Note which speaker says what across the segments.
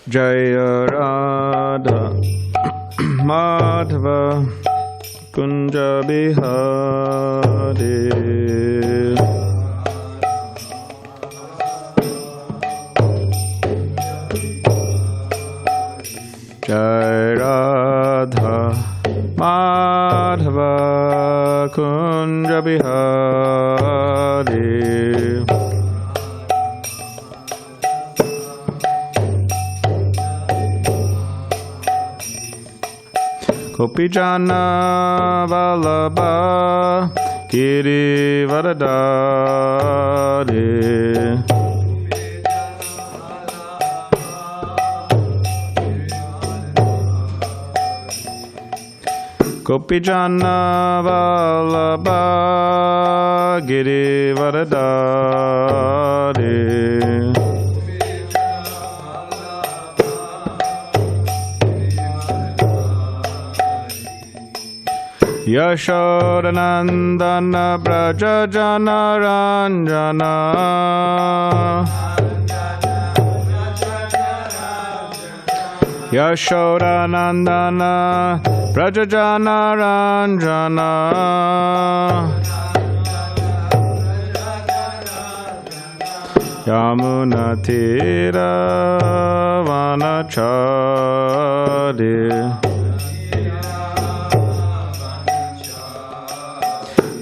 Speaker 1: Jaya Radha Madhava Kunja Bihari Jai Radha Madhava Kunja Bihari Gopijana Vallabha Giri Varadari Gopijana Vallabha Giri Varadari Yashodanandana Brajajana Ranjana Yashodanandana Brajajana Ranjana Yamuna Tira Vanachari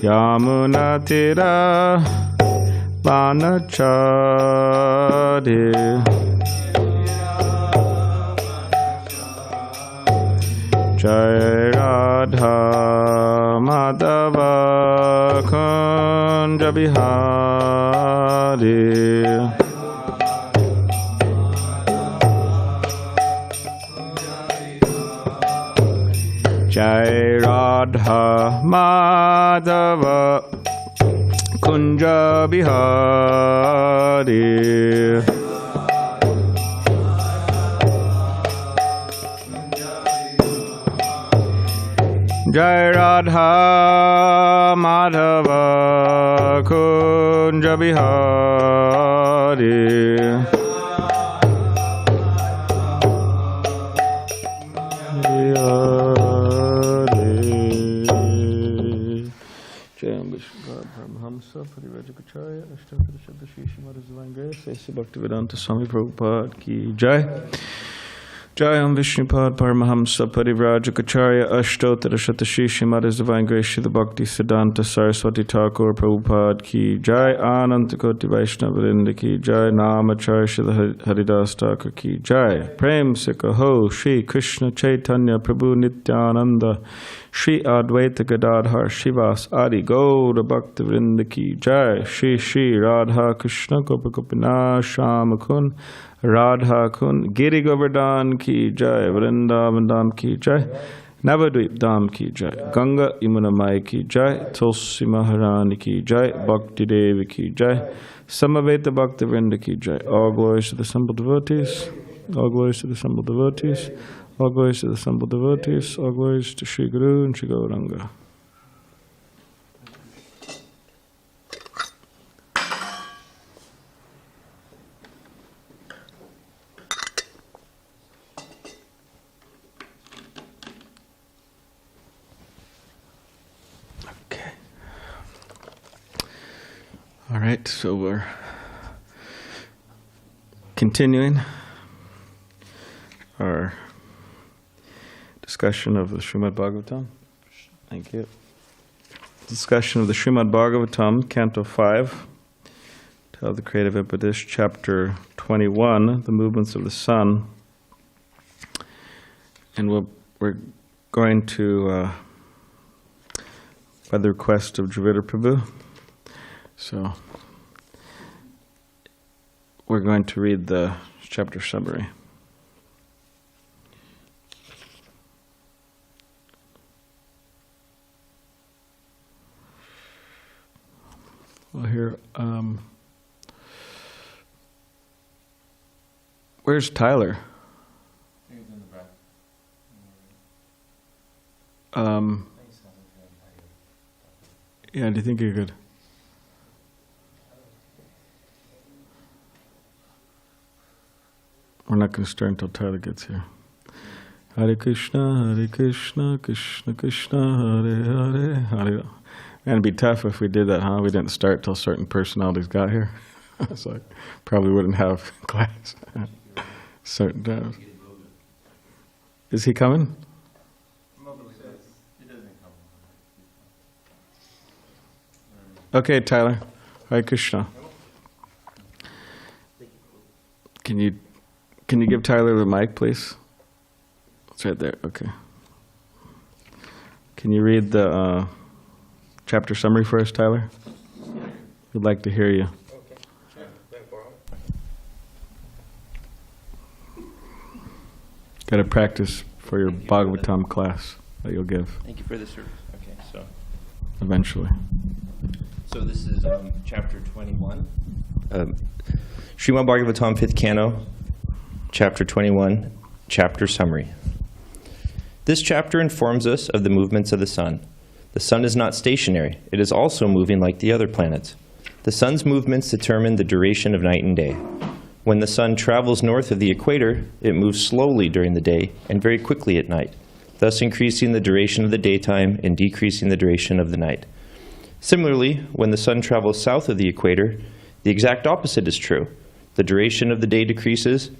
Speaker 1: Yamuna Tira Vanachari Jai Radha Madhava Kunja Bihari Jai Radha Madhava Kunja Bihari Jai Radha Madhava Kunja Bihari Paramahamsa Parivrajacharya Ashtakarashadashishi Madhusavanga Sesi Bhaktivedanta Swami Prabhupada Ki Jai Jai Om Vishnupad Paramahamsa Parivrajacharya Ashtotarashatashishi Madhusavanga Srila Bhakti Siddhanta Saraswati Thakur Prabhupada Ki Jai Anantakoti Vaishnavarinda Ki Jai Namacharya Srila Haridas Thakur Ki Jai Prem Sikaho Shri Krishna Chaitanya Prabhu Nityananda Shri Advaita Gadadhar Shivas Adi Gaura Bhakta Vrinda Ki Jai Shri Shri Radha Krishna Gopa Gopinath Shamakun Radha Kun Giri Govardhan Ki Jai Vrindavan Dham Ki Jai Navadvip Dham Ki Jai Ganga Yamuna Mai Ki Jai Tulsi Maharani Ki Jai Bhakti Devi Ki Jai Samaveta Bhakta Vrinda Ki Jai All glories to the assembled devotees. All glories to the assembled devotees. All glories to the assembled devotees, all glories to Sri Guru and Sri Gauranga. Okay. All right, so we're continuing our discussion of the Srimad Bhagavatam. Thank you. Discussion of the Srimad Bhagavatam, Canto 5, Tale of the Creative Impetus, Chapter 21, The Movements of the Sun. And we're going to, by the request of Dravida Prabhu, so we're going to read the chapter summary. Well, here, where's Tyler?
Speaker 2: He's in the back.
Speaker 1: Yeah, do you think you're good? We're not going to start until Tyler gets here. Hare Krishna, Krishna Krishna, Hare Hare, Hare. Man, it'd be tough if we did that, huh? We didn't start till certain personalities got here. So I probably wouldn't have class at certain times. Is he coming? Okay, Tyler. Hare Krishna. Can you give Tyler the mic, please? It's right there. Okay. Can you read the chapter summary for us, Tyler? We'd like to hear you. Got to practice for your Bhagavatam class that you'll give.
Speaker 3: Thank you for the service. Okay, so
Speaker 1: Eventually.
Speaker 3: this is chapter 21. Srimad Bhagavatam, 5th Canto, chapter 21, chapter summary. This chapter informs us of the movements of the sun. The sun is not stationary. It is also moving like the other planets. The sun's movements determine the duration of night and day. When the sun travels north of the equator, it moves slowly during the day and very quickly at night, thus increasing the duration of the daytime and decreasing the duration of the night. Similarly, when the sun travels south of the equator, the exact opposite is true. The duration of the day decreases.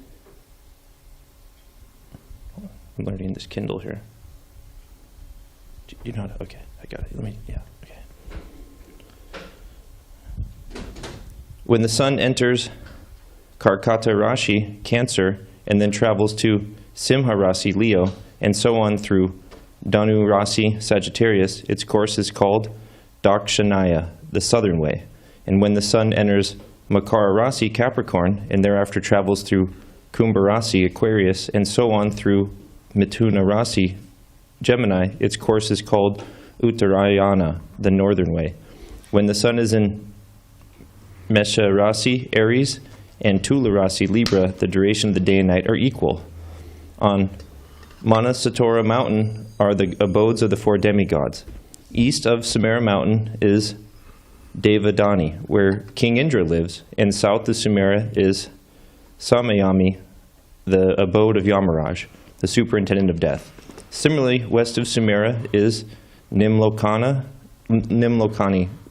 Speaker 3: I'm learning this Kindle here. You know how to, okay, I got it. Okay. When the sun enters Karkata Rashi, Cancer, and then travels to Simha Rasi, Leo, and so on through Dhanu Rasi, Sagittarius, its course is called Dakshinaya, the southern way. And when the sun enters Makara Rasi, Capricorn, and thereafter travels through Kumbha Rasi, Aquarius, and so on through Mithuna Rasi, Gemini, its course is called Uttarayana, the northern way. When the sun is in Mesha Rasi, Aries, and Tula Rasi, Libra, the duration of the day and night are equal. On Manasatora mountain are the abodes of the 4 demigods. East of Sumera mountain is Devadani, where King Indra lives, and south of Sumera is Samayami, the abode of Yamaraj, the superintendent of death. Similarly, west of Sumera is Nimlokani,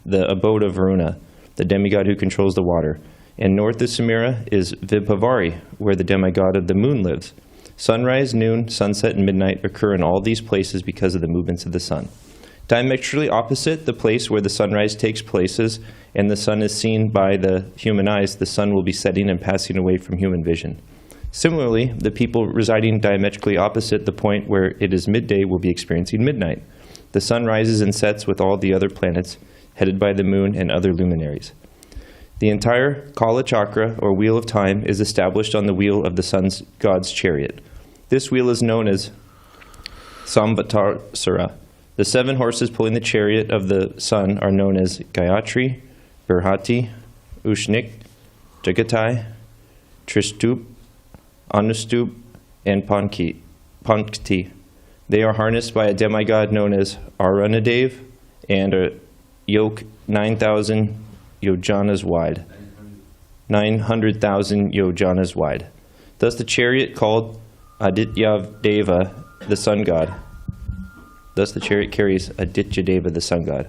Speaker 3: the abode of Varuna, the demigod who controls the water. And north of Sumera is Vibhavari, where the demigod of the moon lives. Sunrise, noon, sunset, and midnight occur in all these places because of the movements of the sun. Diametrically opposite the place where the sunrise takes place and the sun is seen by the human eyes, the sun will be setting and passing away from human vision. Similarly, the people residing diametrically opposite the point where it is midday will be experiencing midnight. The sun rises and sets with all the other planets, headed by the moon and other luminaries. The entire Kala-cakro, or wheel of time, is established on the wheel of the sun's god's chariot. This wheel is known as samasta-sura. The 7 horses pulling the chariot of the sun are known as Gayatri, Bhramati, Ushnik, Jagatai, Trishtup, Anustup, and Pankti. They are harnessed by a demigod known as Arunadev and a yoke 9,000 yojanas wide. 900,000 yojanas wide. Thus the chariot called Adityadeva, the sun god. Thus the chariot carries Adityadeva, the sun god.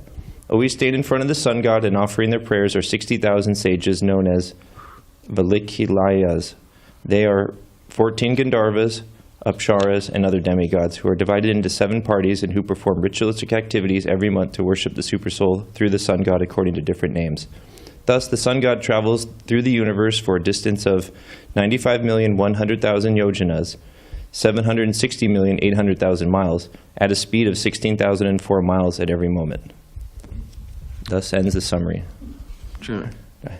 Speaker 3: Always staying in front of the sun god and offering their prayers are 60,000 sages known as Valikilayas. They are 14 Gandharvas, Apsaras, and other demigods who are divided into 7 parties and who perform ritualistic activities every month to worship the supersoul through the sun god according to different names. Thus, the sun god travels through the universe for a distance of 95,100,000 yojanas, 760,800,000 miles, at a speed of 16,004 miles at every moment. Thus ends the summary.
Speaker 1: Sure.
Speaker 3: Okay.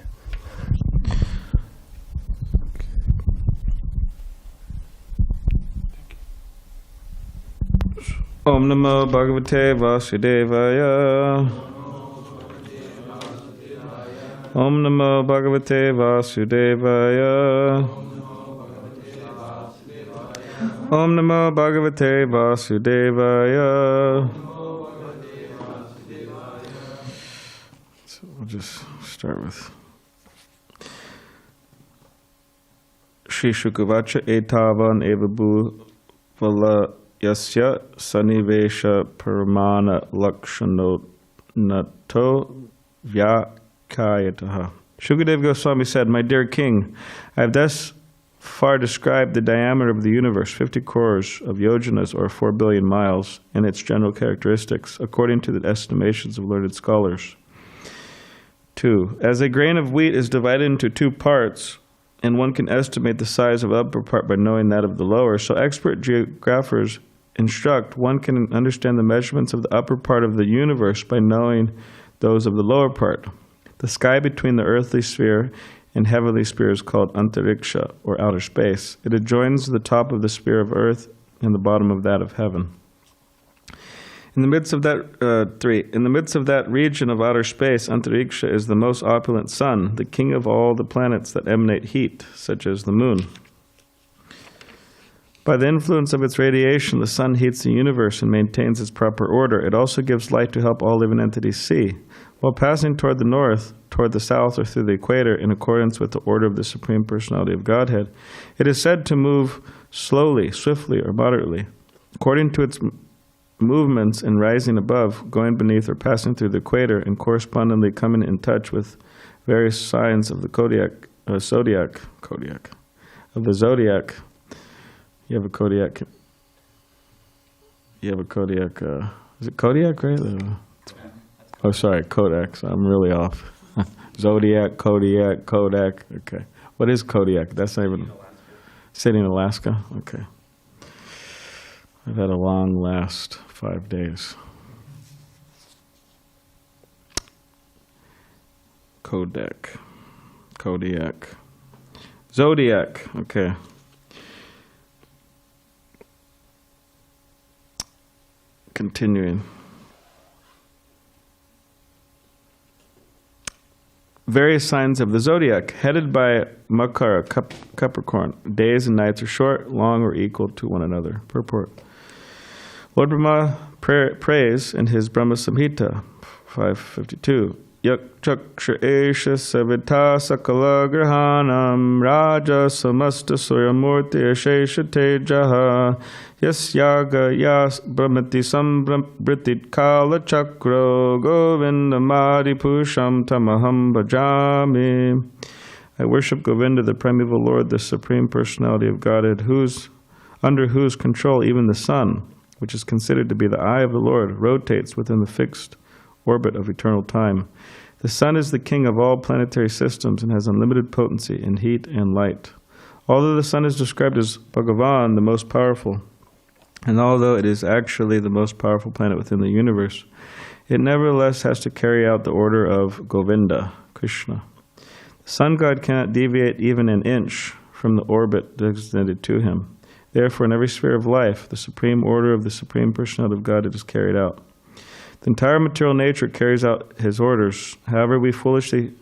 Speaker 1: Om Namo Bhagavate Vasudevaya. Om Namo Bhagavate Vasudevaya. Om Namo Bhagavate Vasudevaya. So we'll just start with Shri Shukavacha etavan evabu vala yasya sanivesha paramana lakshano nato vyakayataha. Shukadeva Goswami said, "My dear king, I have thus far described the diameter of the universe, 50 crores of yojanas or 4 billion miles, and its general characteristics, according to the estimations of learned scholars. 2. As a grain of wheat is divided into two parts, and one can estimate the size of the upper part by knowing that of the lower, so expert geographers instruct one can understand the measurements of the upper part of the universe by knowing those of the lower part. The sky between the earthly sphere and heavenly sphere is called antariksha, or outer space. It adjoins the top of the sphere of earth and the bottom of that of heaven. In the midst of that, 3. In the midst of that region of outer space, antariksha is the most opulent sun, the king of all the planets that emanate heat, such as the moon. By the influence of its radiation, the sun heats the universe and maintains its proper order. It also gives light to help all living entities see. While passing toward the north, toward the south, or through the equator, in accordance with the order of the Supreme Personality of Godhead, it is said to move slowly, swiftly, or moderately. According to its movements in rising above, going beneath, or passing through the equator, and correspondingly coming in touch with various signs of the zodiac. You have a Kodiak. Is it Kodiak, right? Oh, sorry, Kodak. So I'm really off. Zodiac, Kodiak, Kodak. Okay. What is Kodiak? That's not even... City in Alaska? Okay. I've had a long last 5 days. Kodiak. Zodiac. Okay. Continuing. Various signs of the zodiac, headed by Makara, Capricorn. Days and nights are short, long, or equal to one another. Purport. Lord Brahma prays in his Brahma-saṁhitā, 552. Cakṣur aśeṣa savitā sakala-grahāṇāṁ rājā samasta-sura-mūrtir aśeṣa-tejāḥ yasyājñayā bhramati saṁbhṛta-kāla-cakro govindam ādi-puruṣaṁ ahaṁ bhajāmi. I worship Govinda, the primeval Lord, the Supreme Personality of Godhead, under whose control even the sun, which is considered to be the eye of the Lord, rotates within the fixed orbit of eternal time. The sun is the king of all planetary systems and has unlimited potency in heat and light. Although the sun is described as bhagavān, the most powerful, and although it is actually the most powerful planet within the universe, it nevertheless has to carry out the order of Govinda, Krishna. The sun god cannot deviate even an inch from the orbit designated to him. Therefore, in every sphere of life, the supreme order of the Supreme Personality of Godhead is carried out. The entire material nature carries out his orders. However, we foolishly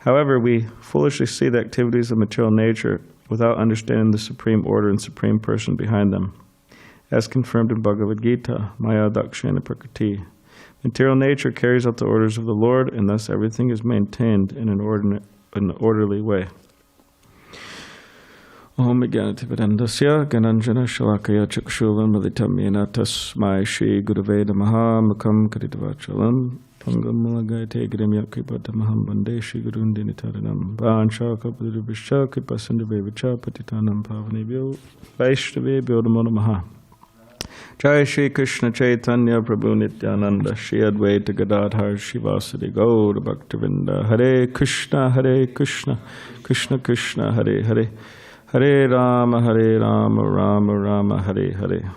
Speaker 1: see the activities of material nature without understanding the supreme order and supreme person behind them. As confirmed in Bhagavad-gītā, mayādhyakṣeṇa prakṛtiḥ. Material nature carries out the orders of the Lord, and thus everything is maintained in an orderly way. Om Jnana-timirandasya Gananjana Shalakaya Chakṣuram Militam Yena Tasmai Shri Gurave Namaha Mukam Karitavachalam Pangam Malagayate Grim Yakripatamaham Bande Shri Gurundi Nitaranam Vansha Kapadurubhisha Kripasindavevicha Patitanam Pavanebhyo Vaishnavebhyo Namo Namaha. Jai Shri Krishna Chaitanya Prabhu Nityananda Shri Advaita Gadadhar Shivasadi Gaura Bhaktivinda Hare Krishna Krishna Krishna Hare Hare Hare Rama, Rama Rama, Hare Hare.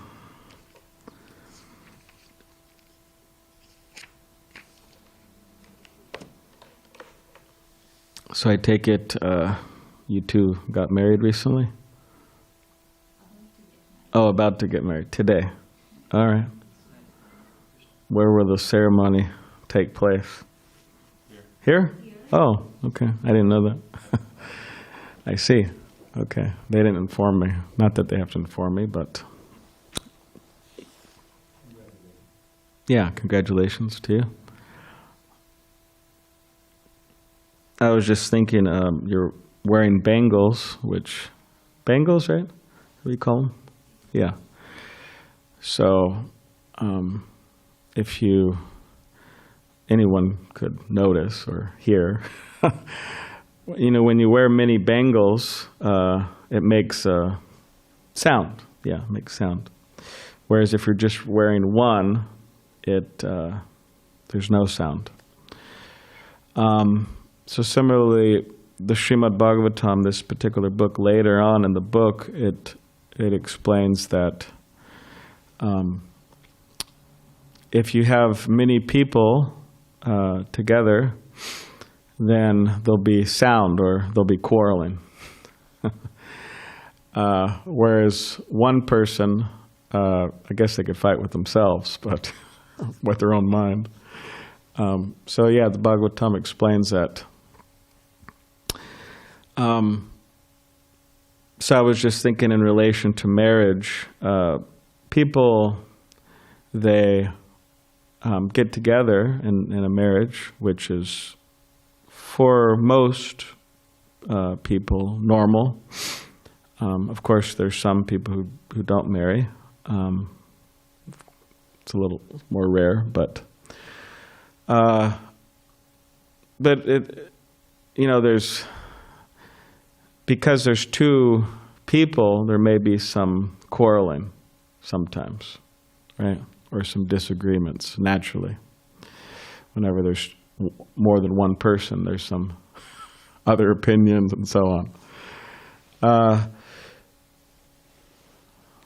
Speaker 1: So I take it you two got married recently? Oh, about to get married. Today. All right. Where will the ceremony take place? Here? Oh, okay. I didn't know that. I see. Okay, they didn't inform me. Not that they have to inform me, but yeah, congratulations to you. I was just thinking, you're wearing bangles, which Bangles, right? What do you call them? Yeah. So, if anyone could notice or hear, when you wear many bangles, it makes a sound. Yeah, it makes sound. Whereas if you're just wearing one, there's no sound. So similarly, the Srimad Bhagavatam, this particular book, later on in the book, it explains that if you have many people together, then there'll be sound or there'll be quarreling. Whereas one person, I guess they could fight with themselves, but with their own mind. So yeah, the Bhagavatam explains that. So I was just thinking in relation to marriage, people, they get together in a marriage, which is for most people normal. Of course, there's some people who don't marry. It's a little more rare, but because there's two people, there may be some quarreling sometimes, right? Or some disagreements, naturally. Whenever there's more than one person, there's some other opinions and so on.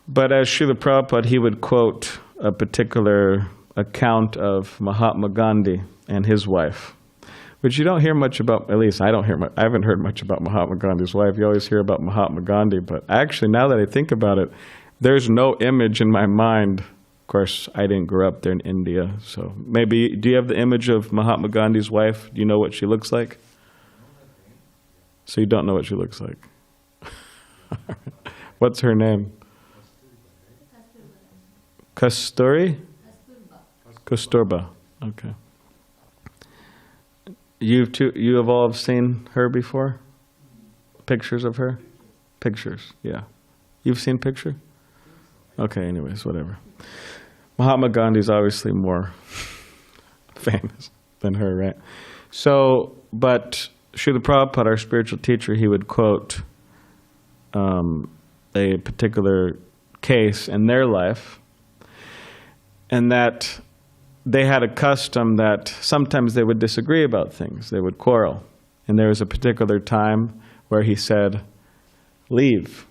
Speaker 1: But as Srila Prabhupada, he would quote a particular account of Mahatma Gandhi and his wife, which you don't hear much about. At least I haven't heard much about Mahatma Gandhi's wife. You always hear about Mahatma Gandhi, but actually, now that I think about it, there's no image in my mind. Of course, I didn't grow up there in India, so maybe, do you have the image of Mahatma Gandhi's wife? Do you know what she looks like? So you don't know what she looks like. What's her name? Kasturi? Kasturba. Okay. You have all seen her before? Pictures of her? Pictures, yeah. You've seen picture? Okay, anyways, whatever. Mahatma Gandhi's obviously more famous than her, right? So, but Srila Prabhupada, our spiritual teacher, he would quote a particular case in their life, and that they had a custom that sometimes they would disagree about things. They would quarrel. And there was a particular time where he said, leave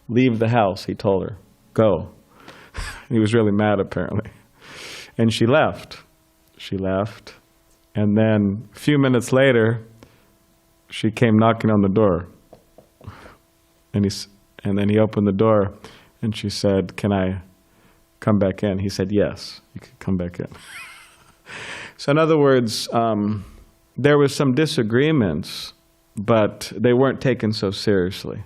Speaker 1: the house, he told her, go. He was really mad, apparently. And she left. And then a few minutes later, she came knocking on the door. And then he opened the door, and she said, can I come back in? He said, yes, you could come back in. So in other words, there was some disagreements, but they weren't taken so seriously.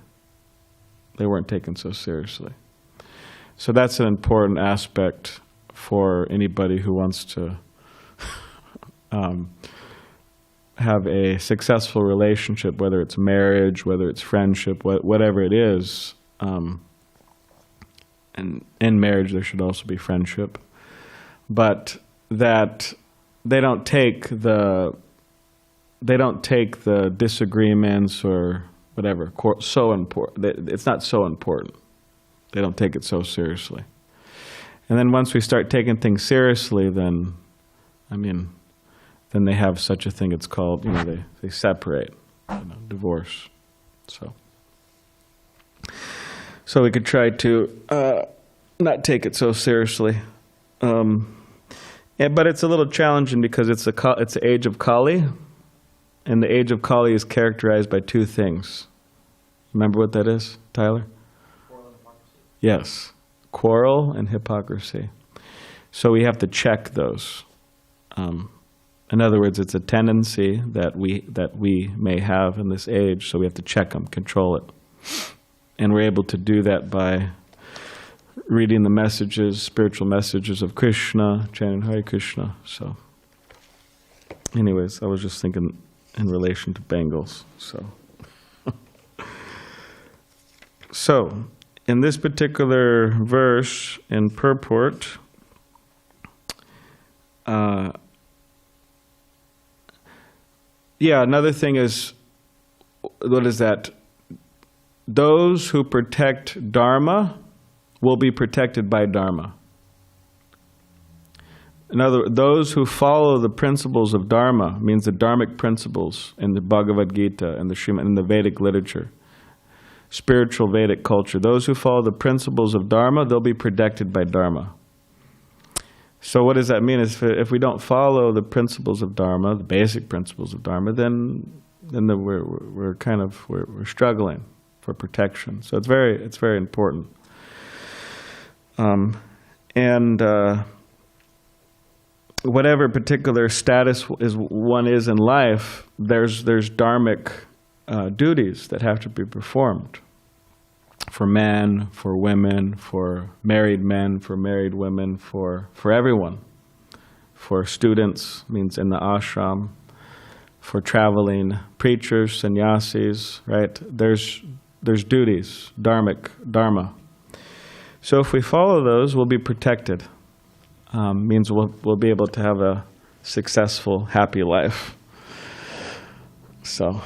Speaker 1: So that's an important aspect for anybody who wants to have a successful relationship, whether it's marriage, whether it's friendship, whatever it is. And in marriage, there should also be friendship, but that they don't take the disagreements or whatever so important. It's not so important. They don't take it so seriously. And then once we start taking things seriously, then they have such a thing. It's called, they separate, divorce. So we could try to not take it so seriously, but it's a little challenging because it's the age of Kali, and the age of Kali is characterized by two things. Remember what that is, Tyler?
Speaker 2: Quarrel and hypocrisy.
Speaker 1: Yes, quarrel and hypocrisy. So we have to check those. In other words, it's a tendency that we may have in this age, so we have to check them, control it. And we're able to do that by reading the messages, spiritual messages of Krishna, chanting Hare Krishna. So, anyways, I was just thinking in relation to bangles. So, So, in this particular verse in purport, another thing is, what is that? Those who protect Dharma will be protected by Dharma. In other words, those who follow the principles of Dharma, means the Dharmic principles in the Bhagavad-gītā and the Srimad, in the Vedic literature, spiritual Vedic culture, those who follow the principles of Dharma, they'll be protected by Dharma. So what does that mean? If we don't follow the principles of Dharma, the basic principles of Dharma, then we're struggling for protection. So it's very important. Whatever particular status one is in life, there's dharmic duties that have to be performed for men, for women, for married men, for married women, for everyone. For students, means in the ashram, for traveling preachers, sannyasis, right? There's duties, dharma. So if we follow those, we'll be protected. Means we'll be able to have a successful, happy life. So,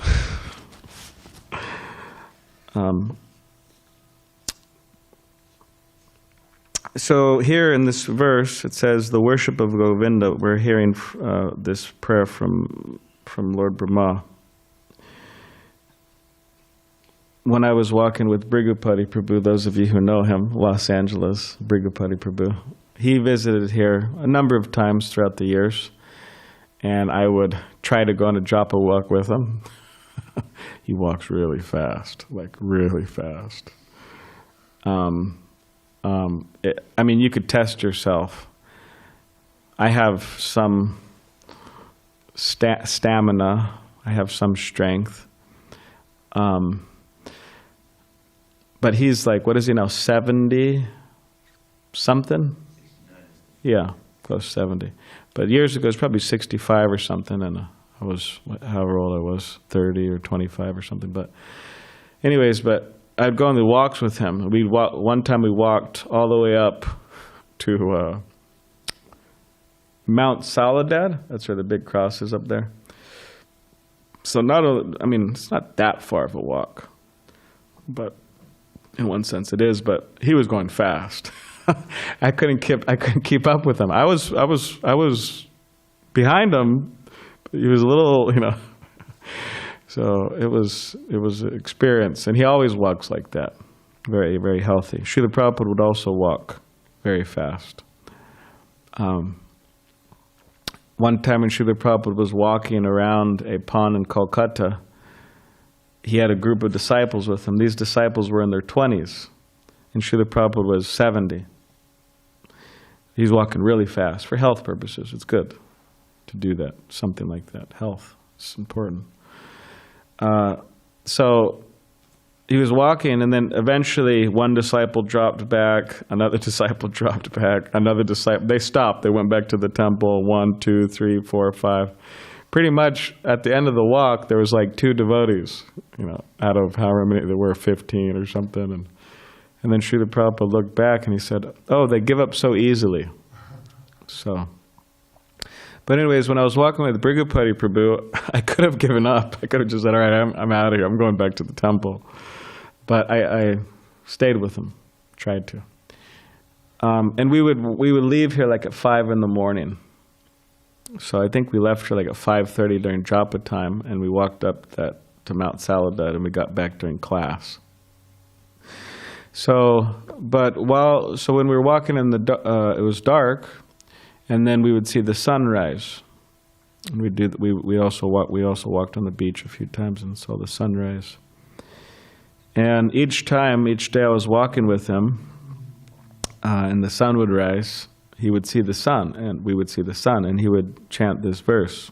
Speaker 1: so here in this verse, it says the worship of Govinda. We're hearing this prayer from Lord Brahma. When I was walking with Bhrigupati Prabhu, those of you who know him, Los Angeles, Bhrigupati Prabhu, he visited here a number of times throughout the years, and I would try to go on a japa walk with him. He walks really fast, like really fast. You could test yourself. I have some stamina. I have some strength. But he's like, what is he now, 70 something? Yeah, close to 70. But years ago, it was probably 65 or something, and I was, however old I was, 30 or 25 or something. But anyways, I'd go on the walks with him. One time we walked all the way up to Mount Soledad. That's where the big cross is up there. So it's not that far of a walk, but in one sense it is. But he was going fast. I couldn't keep up with him. I was behind him. He was a little, So it was an experience, and he always walks like that, very, very healthy. Srila Prabhupada would also walk very fast. One time when Srila Prabhupada was walking around a pond in Kolkata, he had a group of disciples with him. These disciples were in their 20s, and Srila Prabhupada was 70. He's walking really fast for health purposes. It's good to do that, something like that. Health is important. So he was walking, and then eventually one disciple dropped back, another disciple dropped back, another disciple. They stopped. They went back to the temple. 1, 2, 3, 4, 5. Pretty much at the end of the walk, there was like 2 devotees, out of however many there were, 15 or something. And then Srila Prabhupada looked back and he said, "Oh, they give up so easily." So, but anyways, when I was walking with Bhrigupati Prabhu, I could have given up. I could have just said, "All right, I'm out of here. I'm going back to the temple." But I stayed with him, tried to. And we would leave here like at 5 in the morning. So I think we left here like at 5:30 during japa time, and we walked up to Mount Soledad, and we got back during class. So when we were walking it was dark, and then we would see the sunrise. And we also walked on the beach a few times and saw the sunrise. And each day I was walking with him, and the sun would rise. He would see the sun, and we would see the sun, and he would chant this verse.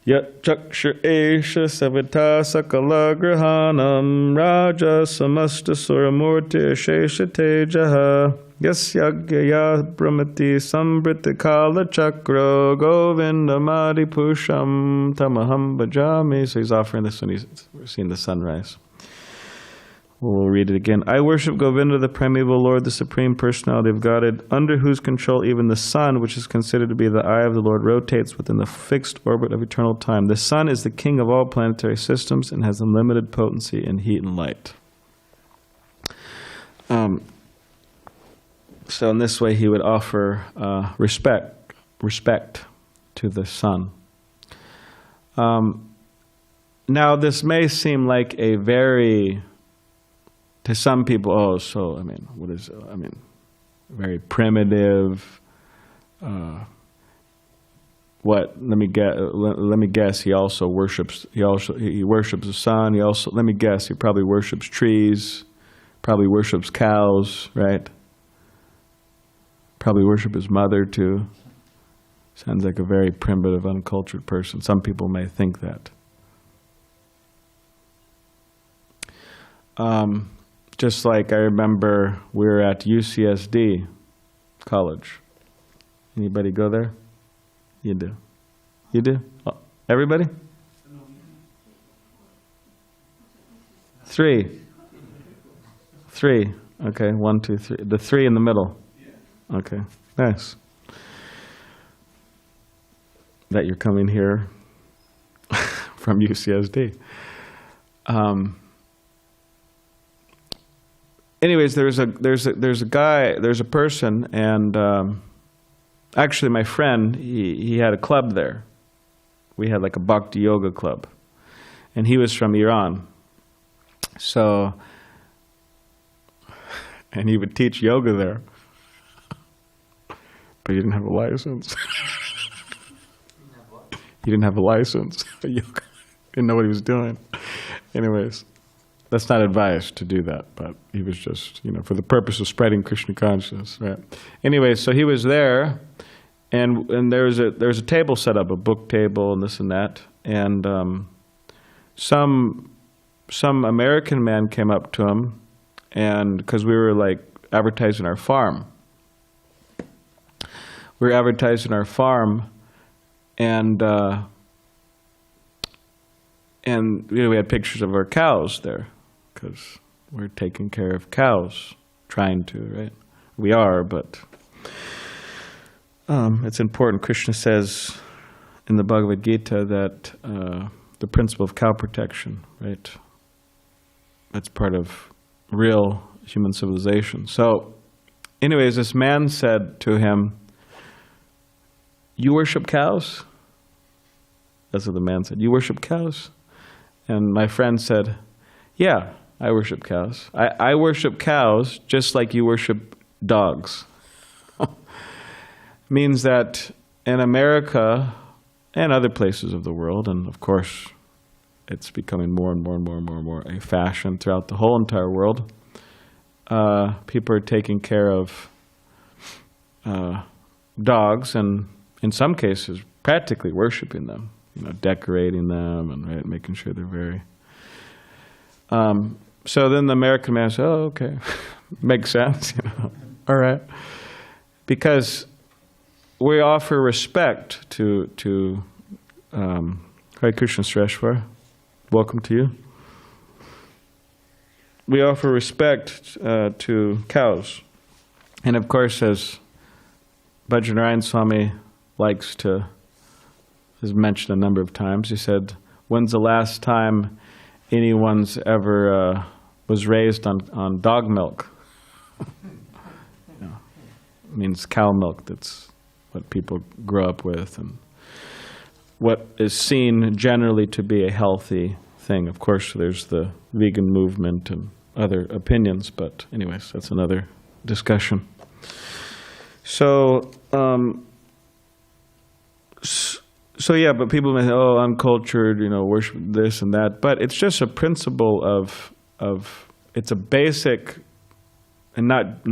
Speaker 1: cakṣur aśeṣa savitā sakala-grahāṇāṁ rājā samasta-sura-mūrtir aśeṣa-tejāḥ yasyājñayā bhramati saṁbhṛta-kāla-cakro govindam ādi-puruṣaṁ ahaṁ bhajāmi. So he's offering this when he's seeing the sunrise. We'll read it again. I worship Govinda, the primeval Lord, the Supreme Personality of Godhead, under whose control even the sun, which is considered to be the eye of the Lord, rotates within the fixed orbit of eternal time. The sun is the king of all planetary systems and has unlimited potency in heat and light. So in this way, he would offer respect to the sun. Now, this may seem like a very, to some people, what is it? Very primitive. Let me guess. He also worships. He worships the sun. Let me guess. He probably worships trees. Probably worships cows, right? Probably worship his mother too. Sounds like a very primitive, uncultured person. Some people may think that. Just like I remember we were at UCSD college. Anybody go there? You do. You do? Oh, everybody? 3. 3. Okay, 1, 2, 3. The 3 in the middle. Okay, nice. That you're coming here from UCSD. Anyways, there's a person, and actually my friend, he had a club there. We had like a Bhakti yoga club, and he was from Iran. So, and he would teach yoga there, but he didn't have a license. He didn't have a license for yoga. Didn't know what he was doing. Anyways. That's not advised to do that, but he was just, for the purpose of spreading Krishna consciousness, right? Anyway, so he was there, and there's a table set up, a book table and this and that, and some American man came up to him, and because we were like advertising our farm, and we had pictures of our cows there. Because we're taking care of cows, trying to, right? We are, but it's important. Krishna says in the Bhagavad-gītā that the principle of cow protection, right? That's part of real human civilization. So, anyways, this man said to him, "You worship cows?" That's what the man said. "You worship cows?" And my friend said, "Yeah, I worship cows. I worship cows just like you worship dogs." Means that in America and other places of the world, and of course it's becoming more and more a fashion throughout the whole entire world, people are taking care of dogs, and in some cases practically worshiping them, decorating them and right, making sure they're very... So then the American man said, "Oh, okay, makes sense, all right," because we offer respect to Hare Krishna Sreshwar. Welcome to you. We offer respect to cows, and of course, as Bhajanarayan Swami has mentioned a number of times, he said, "When's the last time anyone's ever was raised on dog milk?" It means cow milk. That's what people grow up with, and what is seen generally to be a healthy thing. Of course, there's the vegan movement and other opinions, but anyways, that's another discussion. So, yeah, but people may say, "Oh, uncultured, worship this and that." But it's just a principle of it's a basic, and not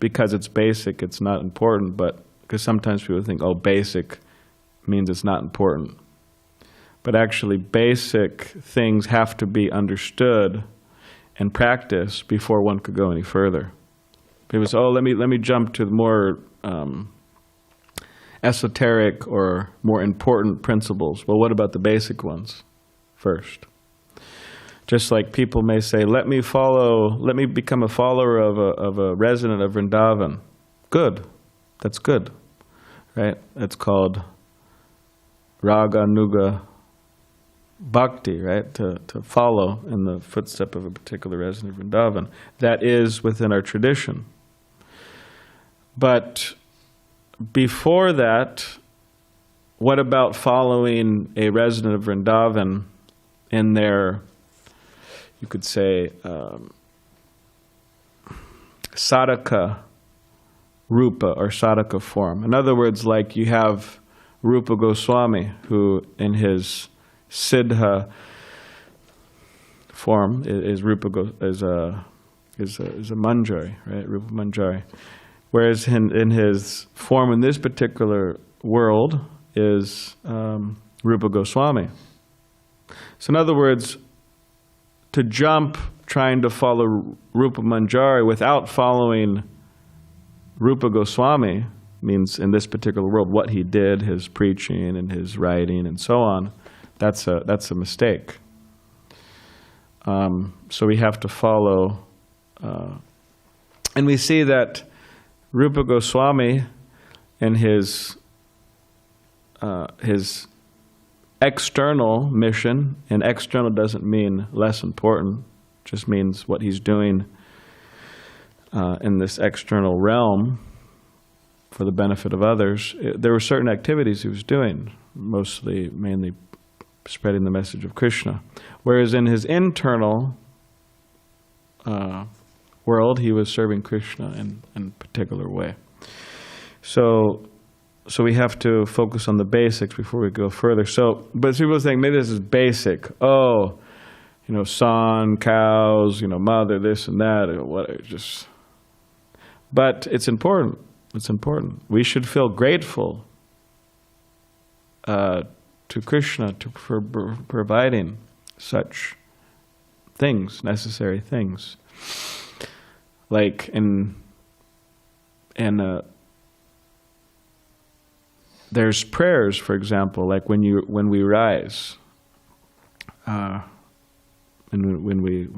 Speaker 1: because it's basic, it's not important, but because sometimes people think, "Oh, basic means it's not important." But actually, basic things have to be understood and practiced before one could go any further. People say, "Oh, let me jump to the more esoteric or more important principles." Well, what about the basic ones first? Just like people may say, let me become a follower of a resident of Vrindavan. Good. That's good. Right? That's called raga nuga bhakti, right? To follow in the footstep of a particular resident of Vrindavan. That is within our tradition. But before that, what about following a resident of Vrindavan in their, you could say, sadhaka rupa or sadhaka form? In other words, like you have Rupa Goswami, who in his siddha form is a manjari, right? Rupa Manjari. Whereas in his form in this particular world is Rupa Goswami. So in other words, to jump trying to follow Rupa Manjari without following Rupa Goswami means in this particular world what he did, his preaching and his writing and so on, that's a mistake. So we have to follow, and we see that Rupa Goswami and his external mission, and external doesn't mean less important, just means what he's doing in this external realm for the benefit of others. There were certain activities he was doing, mainly spreading the message of Krishna. Whereas in his internal world, he was serving Krishna in a particular way. So we have to focus on the basics before we go further. But people think maybe this is basic. Oh, son, cows, mother, this and that, or what? But it's important. It's important. We should feel grateful to Krishna for providing such things, necessary things. Like there's prayers, for example, like when we rise, and when we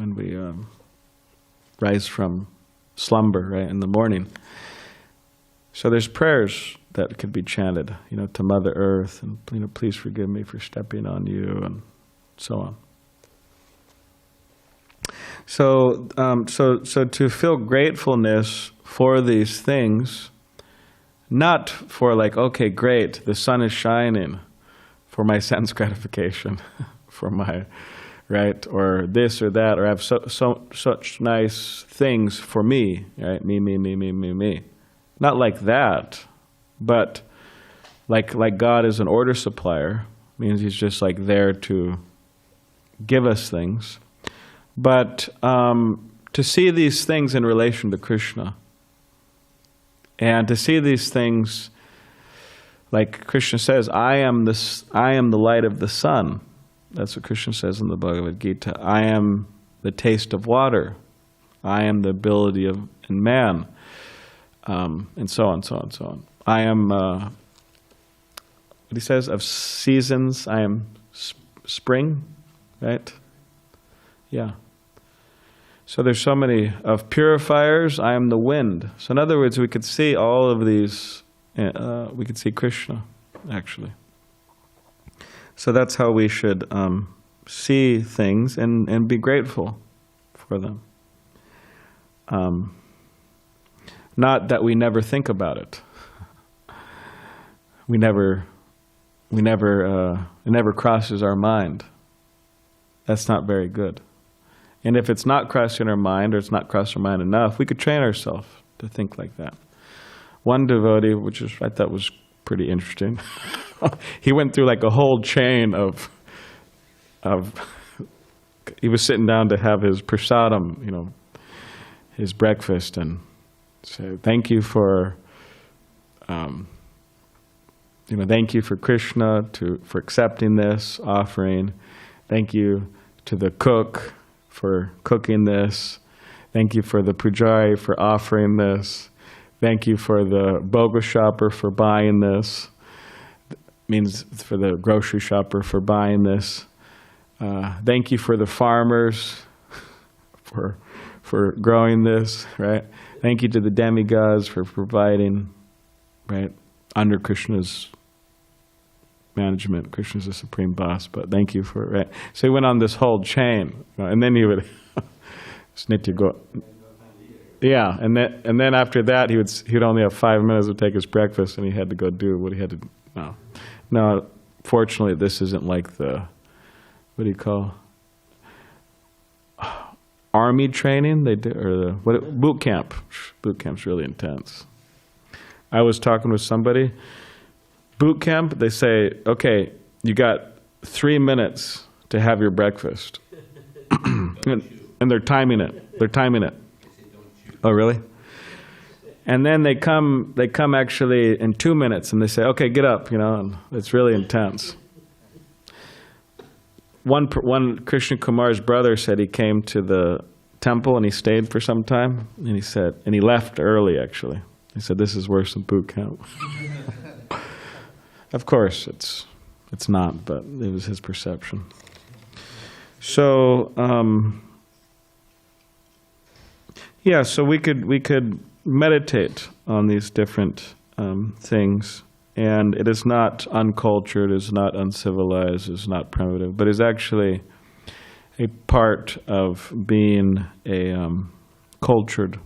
Speaker 1: rise from slumber, right, in the morning. So there's prayers that could be chanted, to Mother Earth, and please forgive me for stepping on you, and so on. So to feel gratefulness for these things, not for like, okay, great, the sun is shining for my sense gratification, for my, right, or this or that, or I have such nice things for me, right, me. Not like that, but like God is an order supplier, means he's just like there to give us things. But to see these things in relation to Krishna, and to see these things, like Krishna says, I am the light of the sun. That's what Krishna says in the Bhagavad-gītā. I am the taste of water. I am the ability in man. And so on. I am, what he says, of seasons, I am spring, right? Yeah. So there's so many of purifiers, I am the wind. So in other words, we could see all of these, we could see Krishna, actually. So that's how we should see things and be grateful for them. Not that we never think about it. It never crosses our mind. That's not very good. And if it's not crossing our mind, or it's not crossed our mind enough, we could train ourselves to think like that. One devotee, I thought was pretty interesting, he went through like a whole chain of he was sitting down to have his prasadam, his breakfast, and say, thank you for Krishna for accepting this offering. Thank you to the cook for cooking this. Thank you for the pujari for offering this. Thank you for the boga shopper for buying this. Means for the grocery shopper for buying this. Thank you for the farmers for growing this, right? Thank you to the demigods for providing, right, under Krishna's management. Krishna's the supreme boss, but thank you for, right? So he went on this whole chain, and then he would yeah, and then after that he'd only have 5 minutes to take his breakfast, and he had to go do what he had to do. No, fortunately this isn't like the, what do you call, army training they do, or the boot camp. Boot camp's really intense. I was talking with somebody. Boot camp, they say, okay, you got 3 minutes to have your breakfast, and they're timing it. They're timing it. Oh, really? And then they come actually in 2 minutes, and they say, okay, get up. And it's really intense. One Krishna Kumar's brother said he came to the temple and he stayed for some time, and he left early actually. He said, this is worse than boot camp. Of course it's not, but it was his perception. So so we could meditate on these different things. And it is not uncultured, it is not uncivilized, it is not primitive, but is actually a part of being a cultured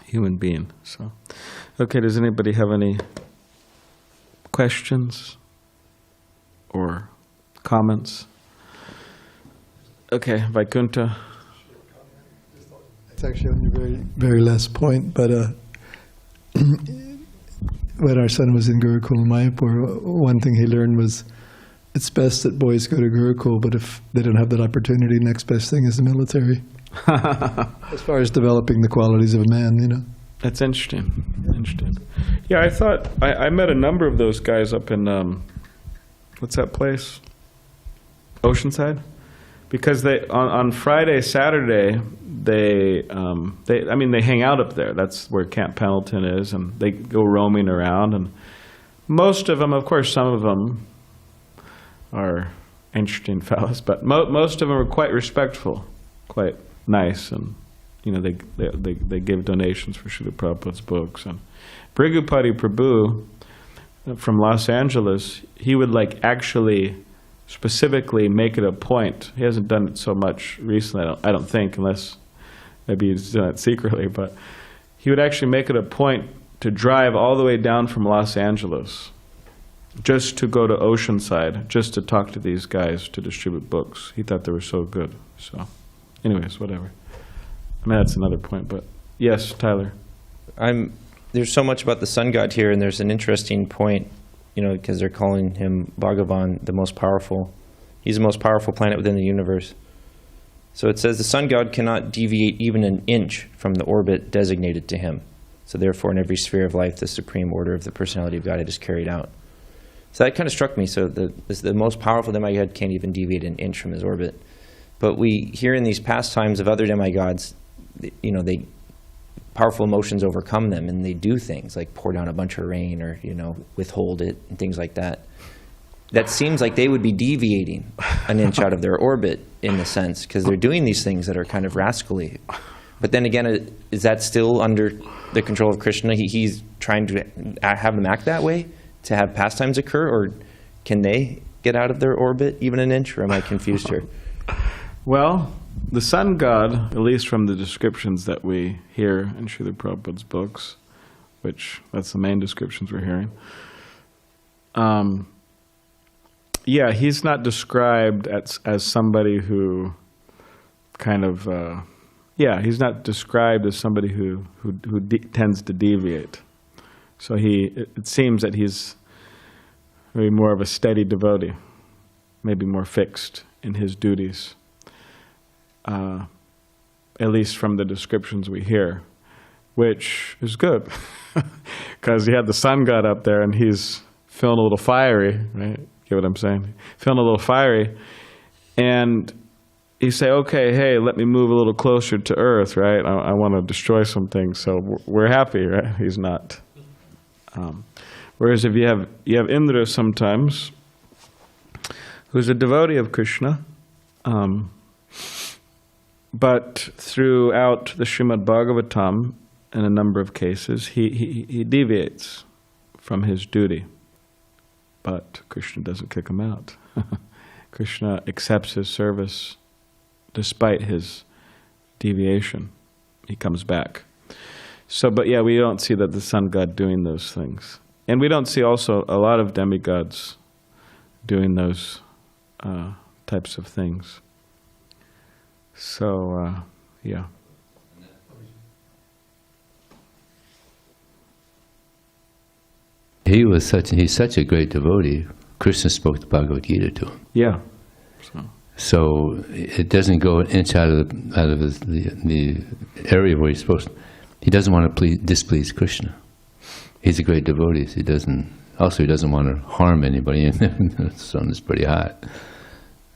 Speaker 1: human being. So, okay, does anybody have any questions or comments? Okay, Vaikunta.
Speaker 4: It's actually on your very, very last point, but when our son was in Gurukul in Mayapur, one thing he learned was it's best that boys go to Gurukul, but if they don't have that opportunity, next best thing is the military. As far as developing the qualities of a man,
Speaker 1: That's interesting. Interesting. Yeah, I thought, I met a number of those guys up in, what's that place? Oceanside? Because they, on Friday, Saturday, they hang out up there. That's where Camp Pendleton is, and they go roaming around. And most of them, of course, some of them are interesting fellows, but most of them are quite respectful, quite nice, and they give donations for Srila Prabhupada's books. And Brigupati Prabhu from Los Angeles, he would actually specifically make it a point. He hasn't done it so much recently, I don't think, unless maybe he's done it secretly, but he would actually make it a point to drive all the way down from Los Angeles just to go to Oceanside, just to talk to these guys, to distribute books. He thought they were so good. So anyways, whatever. That's another point, but yes, Tyler.
Speaker 3: There's so much about the sun god here, and there's an interesting point, because they're calling him Bhagavan, the most powerful. He's the most powerful planet within the universe. So it says the sun god cannot deviate even an inch from the orbit designated to him. So therefore, in every sphere of life, the supreme order of the personality of Godhead is carried out. So that kind of struck me. So the most powerful demigod can't even deviate an inch from his orbit. But we hear in these pastimes of other demigods, they powerful emotions overcome them, and they do things like pour down a bunch of rain or withhold it and things like that. That seems like they would be deviating an inch out of their orbit in a sense, because they're doing these things that are kind of rascally. But then again, is that still under the control of Krishna? He's trying to have them act that way to have pastimes occur, or can they get out of their orbit even an inch, or am I confused here?
Speaker 1: Well, the sun god, at least from the descriptions that we hear in Srila Prabhupada's books, which that's the main descriptions we're hearing, he's not described as somebody who kind of, he's not described as somebody who tends to deviate. So it seems that he's maybe more of a steady devotee, maybe more fixed in his duties. At least from the descriptions we hear, which is good, because you had the sun god up there and he's feeling a little fiery, right? Get what I'm saying? Feeling a little fiery, and you say, okay, hey, let me move a little closer to Earth, right? I want to destroy some things, so we're happy, right? He's not. Whereas if you have Indra sometimes, who's a devotee of Krishna, but throughout the Srimad Bhagavatam, in a number of cases, he deviates from his duty. But Krishna doesn't kick him out. Krishna accepts his service despite his deviation. He comes back. So, but yeah, we don't see that the sun god doing those things. And we don't see also a lot of demigods doing those types of things. So, yeah.
Speaker 5: He's such a great devotee. Krishna spoke the Bhagavad-gītā to him.
Speaker 1: Yeah.
Speaker 5: So it doesn't go an inch out of the area where he's supposed to. He doesn't want to displease Krishna. He's a great devotee. So he doesn't want to harm anybody. The sun is pretty hot.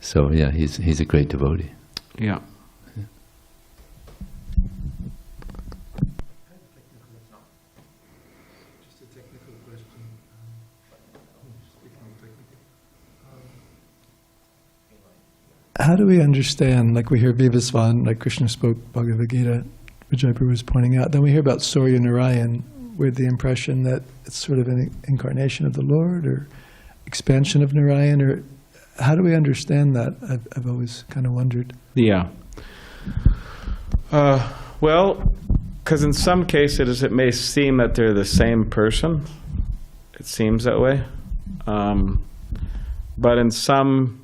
Speaker 5: So yeah, he's a great devotee.
Speaker 1: Yeah.
Speaker 4: How do we understand, like we hear Vivasvan, like Krishna spoke Bhagavad-gītā, Vijayapur was pointing out, then we hear about Surya Narayan with the impression that it's sort of an incarnation of the Lord or expansion of Narayan, or how do we understand that? I've always kind of wondered.
Speaker 1: Yeah. Well, because in some cases it may seem that they're the same person. It seems that way. But in some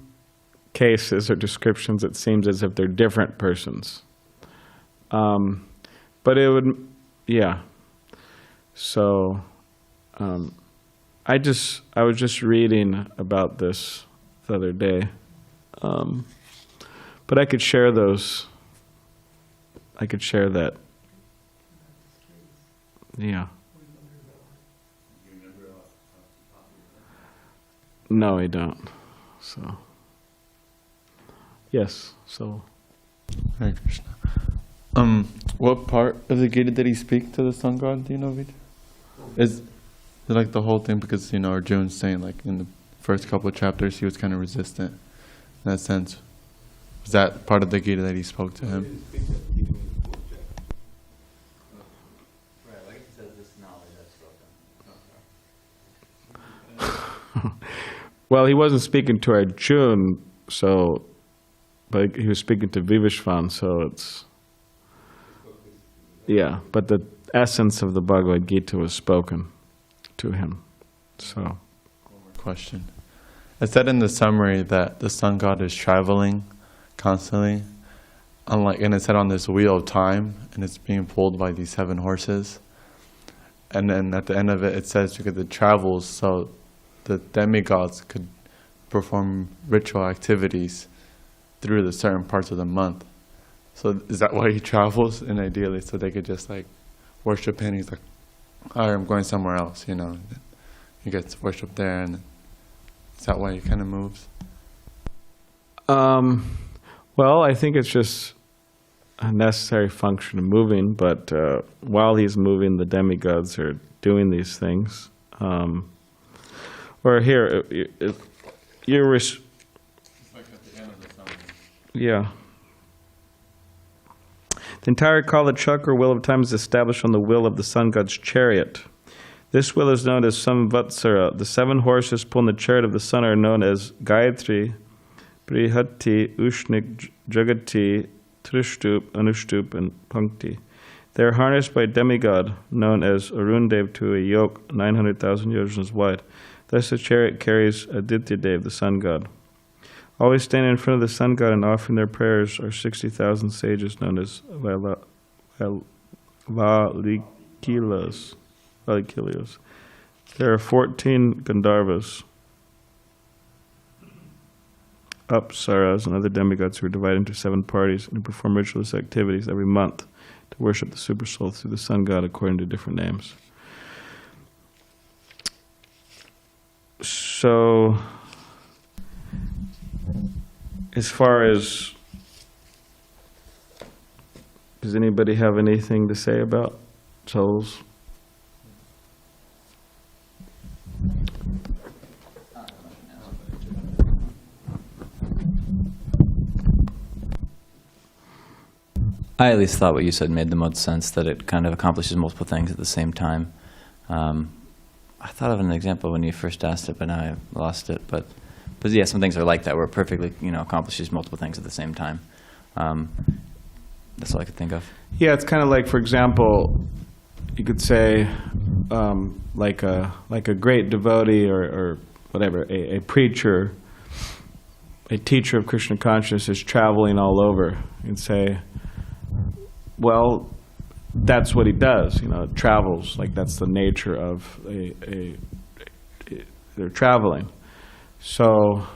Speaker 1: cases or descriptions, it seems as if they're different persons. But it would, yeah. So, I was just reading about this the other day. But I could share those. I could share that. Yeah. No, I don't. So. Yes, so.
Speaker 2: Hare Krishna. What part of the Gita did he speak to the sun god? Do you know, Vijay? Is it like the whole thing? Because, Arjuna's saying, like, in the first couple of chapters, he was kind of resistant in that sense. Was that part of the Gita that he spoke to him?
Speaker 1: Well, he wasn't speaking to Arjuna, so, but he was speaking to Vivasvan, so it's, yeah, but the essence of the Bhagavad-gītā was spoken to him, so.
Speaker 2: One more question. It said in the summary that the sun god is traveling constantly, and it said on this wheel of time, and it's being pulled by these 7 horses. And then at the end of it, it says because it travels, so the demigods could perform ritual activities through the certain parts of the month. So is that why he travels? And ideally, so they could just like worship him. He's like, all right, I'm going somewhere else, And he gets worshipped there, and is that why he kind of moves?
Speaker 1: Well, I think it's just a necessary function of moving, but while he's moving, the demigods are doing these things. Or here, you're
Speaker 2: It's like at the end of the summer.
Speaker 1: yeah. The entire Kala-cakro wheel of time is established on the wheel of the sun god's chariot. This wheel is known as samvātsara. The 7 horses pulling the chariot of the sun are known as Gayatri, Brihati, Ushnik, Jagati, Trishtup, Anushtup, and Punkti. They are harnessed by a demigod known as Arundev to a yoke 900,000 yojanas wide. Thus the chariot carries Adityadev, the sun god. Always standing in front of the sun god and offering their prayers are 60,000 sages known as Valikilas. There are 14 Gandharvas, Apsaras, and other demigods who are divided into 7 parties and who perform ritualist activities every month to worship the Supersoul through the sun god according to different names. So, as far as, does anybody have anything to say about souls?
Speaker 6: I at least thought what you said made the most sense, that it kind of accomplishes multiple things at the same time. I thought of an example when you first asked it, but now I lost it. But yeah, some things are like that, where it perfectly, accomplishes multiple things at the same time. That's all I could think of.
Speaker 1: Yeah, it's kind of like, for example, you could say, like a great devotee or whatever, a preacher, a teacher of Krishna consciousness is traveling all over. And say, well, that's what he does. Travels, like that's the nature of they're traveling. So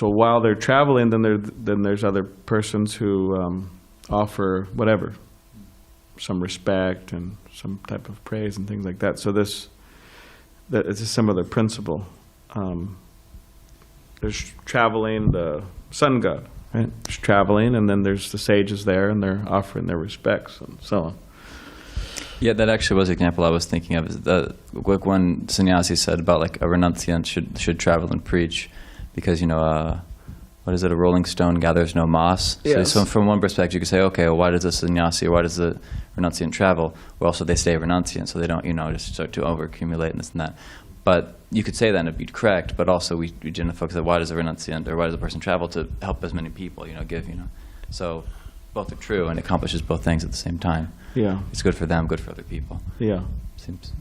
Speaker 1: while they're traveling, then there's other persons who offer whatever, some respect and some type of praise and things like that. So that it's a similar principle. There's traveling, the sun god, right? There's traveling, and then there's the sages there, and they're offering their respects and so on.
Speaker 6: Yeah, that actually was the example I was thinking of. Is like one sannyasi said about like a renunciant should travel and preach, because what is it? A rolling stone gathers no moss.
Speaker 1: Yes.
Speaker 6: So from one perspective, you could say, okay, well, why does the sannyasi or why does the renunciant travel? Well, so they stay renunciant, so they don't just start to overaccumulate and this and that. But you could say that and it'd be correct, but also we tend to focus on why does a renunciant or why does a person travel? To help as many people, give. So both are true, and it accomplishes both things at the same time.
Speaker 1: Yeah.
Speaker 6: It's good for them, good for other people.
Speaker 1: Yeah.
Speaker 6: Seems.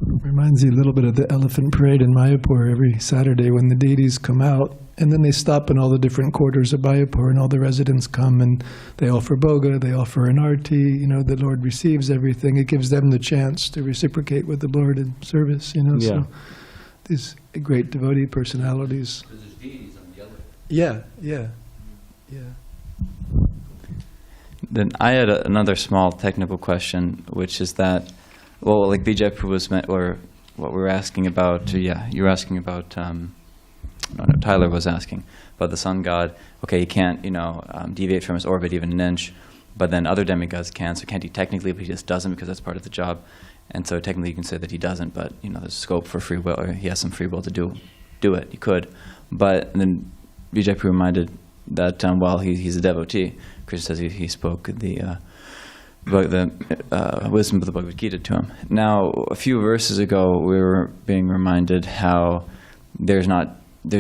Speaker 4: Reminds you a little bit of the elephant parade in Mayapur every Saturday when the deities come out, and then they stop in all the different quarters of Mayapur, and all the residents come and they offer bhoga, they offer an arti. The Lord receives everything. It gives them the chance to reciprocate with the Lord in service.
Speaker 1: Yeah.
Speaker 4: So these great devotee personalities.
Speaker 5: There's deities on the other.
Speaker 4: Yeah.
Speaker 6: Then I had another small technical question, which is that, well, like Vijay Prabhu was or what we were asking about. You were asking about. Tyler was asking about the sun god. Okay, he can't, deviate from his orbit even an inch, but then other demigods can. So can't he technically? But he just doesn't, because that's part of the job. And so technically, you can say that he doesn't. But there's scope for free will, or he has some free will to do it. He could, but then Vijay Prabhu reminded that while he's a devotee, Krishna says he spoke the wisdom of the Bhagavad-gītā to him. Now, a few verses ago, we were being reminded how there's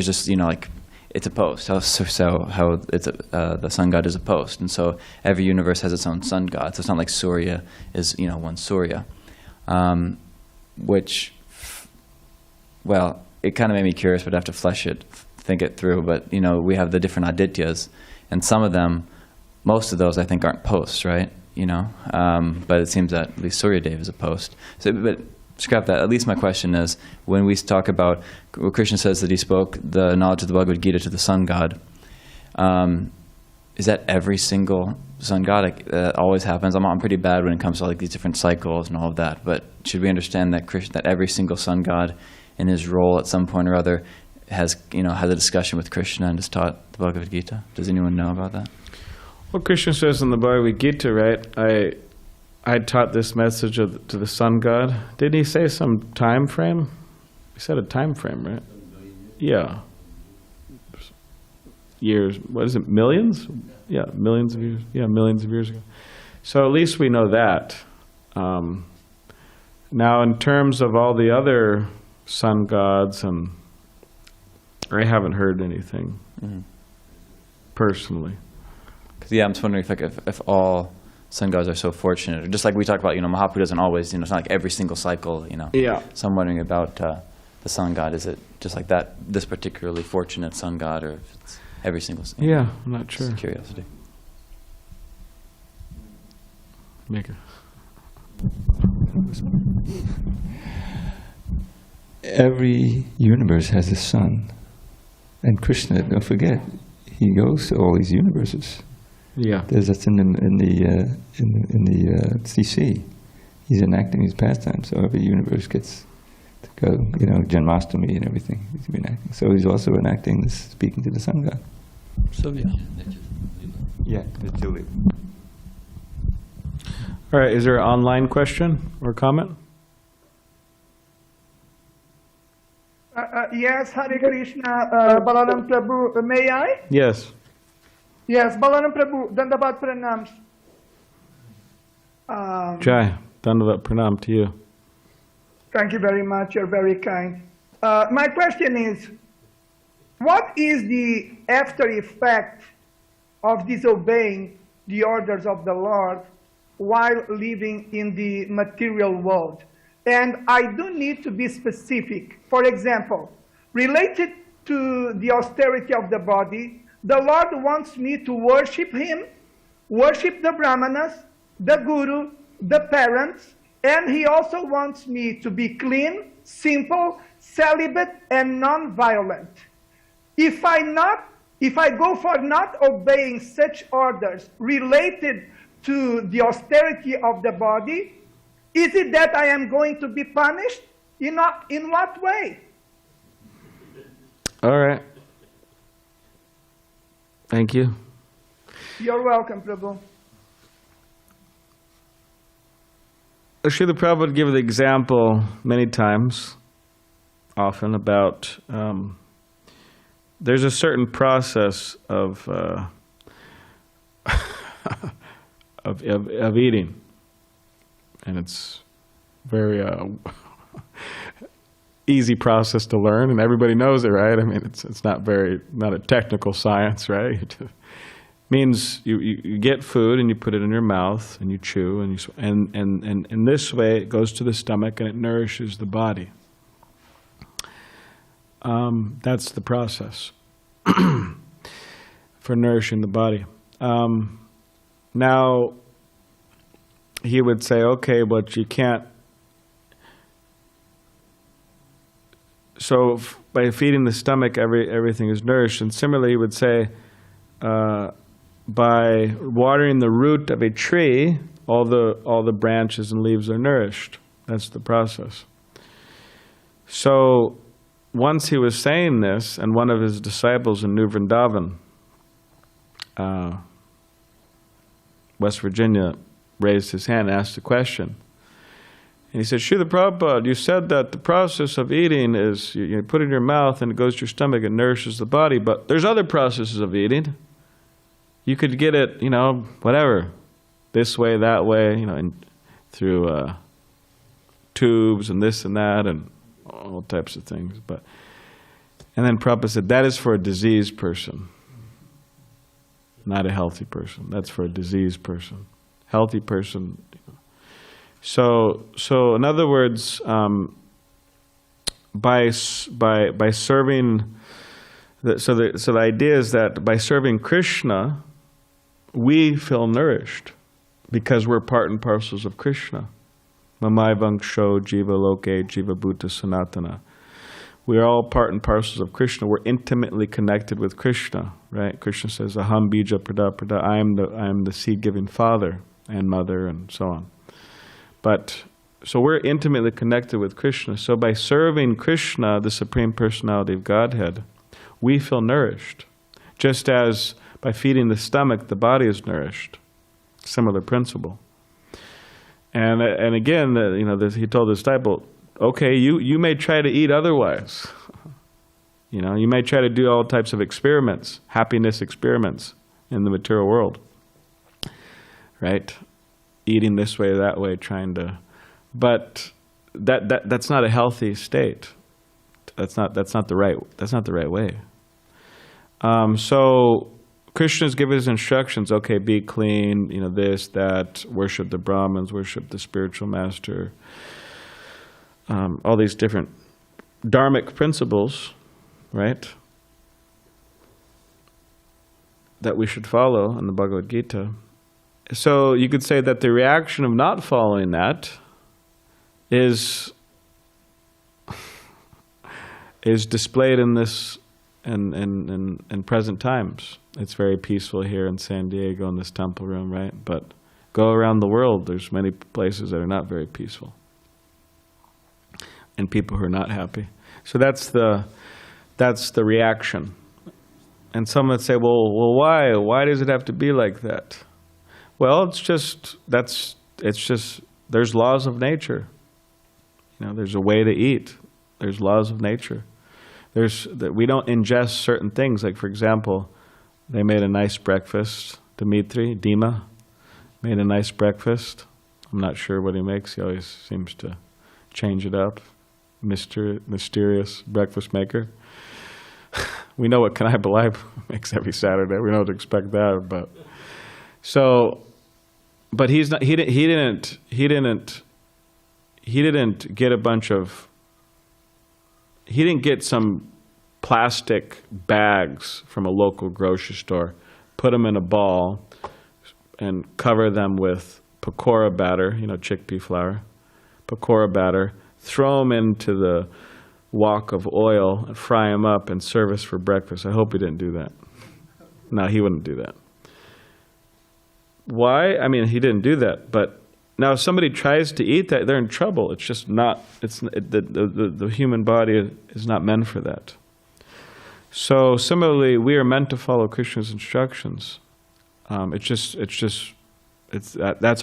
Speaker 6: just, like, it's a post. How it's the sun god is a post. And so every universe has its own sun god. So it's not like Surya is, one Surya. Which, well, it kind of made me curious, but I have to think it through. But, we have the different Adityas, and some of them, most of those I think aren't posts, right? But it seems that at least Surya Dev is a post. So, but scrap that. At least my question is, when we talk about, well, Krishna says that he spoke the knowledge of the Bhagavad-gītā to the sun god, is that every single sun god? That always happens. I'm pretty bad when it comes to like these different cycles and all of that, but should we understand that that every single sun god in his role at some point or other has a discussion with Krishna and has taught the Bhagavad-gītā? Does anyone know about that?
Speaker 1: Well, Krishna says in the Bhagavad-gītā, right, I taught this message to the sun god. Didn't he say some time frame? He said a time frame, right? Yeah. Years. What is it, millions? Yeah, millions of years. Yeah, millions of years ago. So at least we know that. Now, in terms of all the other sun gods, and I haven't heard anything personally.
Speaker 6: Yeah, I'm just wondering if all sun gods are so fortunate, or just like we talked about, Mahaprabhu doesn't always, it's not like every single cycle,
Speaker 1: Yeah.
Speaker 6: So I'm wondering about the sun god. Is it just like that, this particularly fortunate sun god, or if it's every single?
Speaker 1: Yeah, I'm not sure.
Speaker 6: Just curiosity.
Speaker 1: Make it.
Speaker 7: Every universe has a sun, and Krishna, don't forget, he goes to all these universes.
Speaker 1: Yeah.
Speaker 7: That's in the CC. He's enacting his pastimes, so every universe gets to go. Janmashtami and everything. He's enacting. So he's also enacting this, speaking to the sun god.
Speaker 5: So yeah.
Speaker 7: Yeah, that's Julie.
Speaker 1: All right. Is there an online question or comment?
Speaker 8: Yes, Hare Krishna, Balaram Prabhu, may I?
Speaker 1: Yes.
Speaker 8: Yes, Balaram Prabhu, Dandavat Pranams.
Speaker 1: Jai, Dandavat Pranam to you.
Speaker 8: Thank you very much. You're very kind. My question is, what is the after effect of disobeying the orders of the Lord while living in the material world? And I do need to be specific. For example, related to the austerity of the body, the Lord wants me to worship Him, worship the Brahmanas, the Guru, the parents, and He also wants me to be clean, simple, celibate, and non-violent. If I go for not obeying such orders related to the austerity of the body, is it that I am going to be punished? In what way?
Speaker 1: All right. Thank you.
Speaker 8: You're welcome, Prabhu.
Speaker 1: Srila Prabhupada would give the example many times, often about there's a certain process of of eating, and it's very easy process to learn, and everybody knows it, right? I mean, it's not a technical science, right? It means you get food and you put it in your mouth and you chew and in this way it goes to the stomach and it nourishes the body. That's the process for nourishing the body. Now he would say, okay, but you can't. So by feeding the stomach, everything is nourished. And similarly, he would say, by watering the root of a tree, all the branches and leaves are nourished. That's the process. So once he was saying this, and one of his disciples in New Vrindavan, West Virginia, raised his hand and asked a question. And he said, Srila Prabhupada, you said that the process of eating is you put it in your mouth and it goes to your stomach and nourishes the body, but there's other processes of eating. You could get it, whatever, this way, that way, and through tubes and this and that and all types of things. And then Prabhupada said, that is for a diseased person, not a healthy person. That's for a diseased person. Healthy person. So in other words, by serving, the idea is that by serving Krishna, we feel nourished because we're part and parcels of Krishna. Mamaivangsho jiva loke jiva bhuta sanatana. We are all part and parcels of Krishna. We're intimately connected with Krishna, right? Krishna says, ahaṁ bija prada prada. I am the seed-giving father and mother and so on. So we're intimately connected with Krishna. So by serving Krishna, the Supreme Personality of Godhead, we feel nourished. Just as by feeding the stomach, the body is nourished. Similar principle. And again, he told the disciple, okay, you may try to eat otherwise. You may try to do all types of experiments, happiness experiments in the material world. Right? Eating this way, that way, but that's not a healthy state. That's not the right way. So Krishna's given his instructions. Okay, be clean. This, that. Worship the Brahmins. Worship the spiritual master. All these different dharmic principles, right? That we should follow in the Bhagavad-gītā. So you could say that the reaction of not following that is displayed in this in present times. It's very peaceful here in San Diego in this temple room, right? But go around the world, there's many places that are not very peaceful, and people who are not happy. So that's the reaction. And some would say, well, why? Why does it have to be like that? Well, it's just there's laws of nature. There's a way to eat. There's laws of nature. We don't ingest certain things. Like, for example, They made a nice breakfast. Dima made a nice breakfast. I'm not sure what he makes. He always seems to change it up. Mysterious breakfast maker. We know what Kanai Balai makes every Saturday. We don't expect that, but but he's not. He didn't get a bunch of. He didn't get some plastic bags from a local grocery store, put them in a ball, and cover them with pakora batter, chickpea flour, pakora batter, throw them into the wok of oil, and fry them up and serve us for breakfast. I hope he didn't do that. No, he wouldn't do that. Why? I mean, he didn't do that, but now if somebody tries to eat that, they're in trouble. It's just not, the human body is not meant for that. So similarly, we are meant to follow Krishna's instructions. That's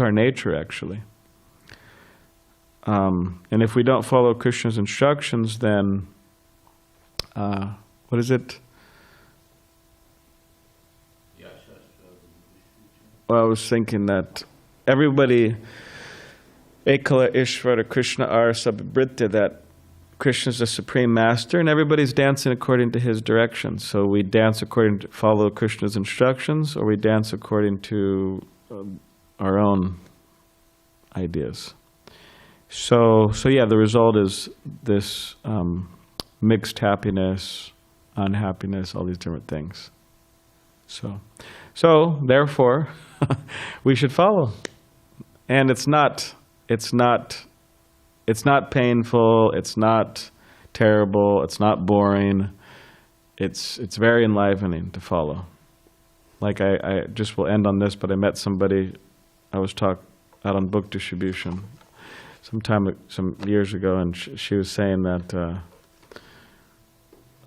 Speaker 1: our nature, actually. And if we don't follow Krishna's instructions, then what is it? Well, I was thinking that everybody, Ekala Ishvara Krishna Ar Sabhrita, that Krishna is the Supreme Master, and everybody's dancing according to his directions. So we dance according to follow Krishna's instructions, or we dance according to our own ideas. So yeah, the result is this mixed happiness, unhappiness, all these different things. So therefore, we should follow, and it's not painful, it's not terrible, it's not boring. It's very enlivening to follow. Like I just will end on this, but I met somebody. I was out on book distribution some years ago, and she was saying that,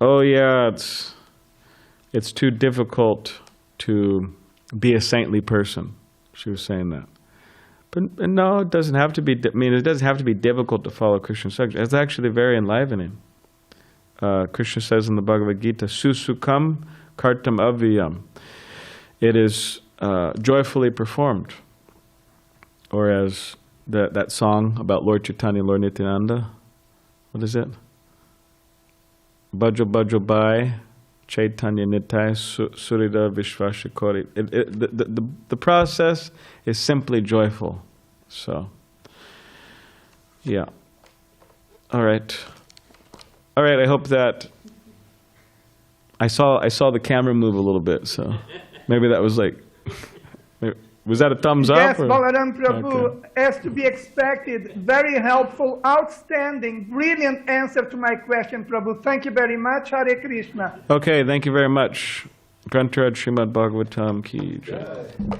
Speaker 1: oh yeah, it's too difficult to be a saintly person. She was saying that. But no, it doesn't have to be. It doesn't have to be difficult to follow Krishna's instructions. It's actually very enlivening. Krishna says in the Bhagavad-gītā, "Susukam kartam avyam." It is joyfully performed. Or as that song about Lord Chaitanya, Lord Nityananda, what is it? Bhajo Bhajo Bai, Chaitanya Nitai, Surida Vishvashikori. The process is simply joyful. So, yeah. All right. I hope that I saw the camera move a little bit, so maybe that was like. Was that a thumbs up?
Speaker 8: Yes, Balaram Prabhu, okay. As to be expected, very helpful, outstanding, brilliant answer to my question, Prabhu. Thank you very much. Hare Krishna.
Speaker 1: Okay, thank you very much. Grantaraj Srimad Bhagavatam ki jai.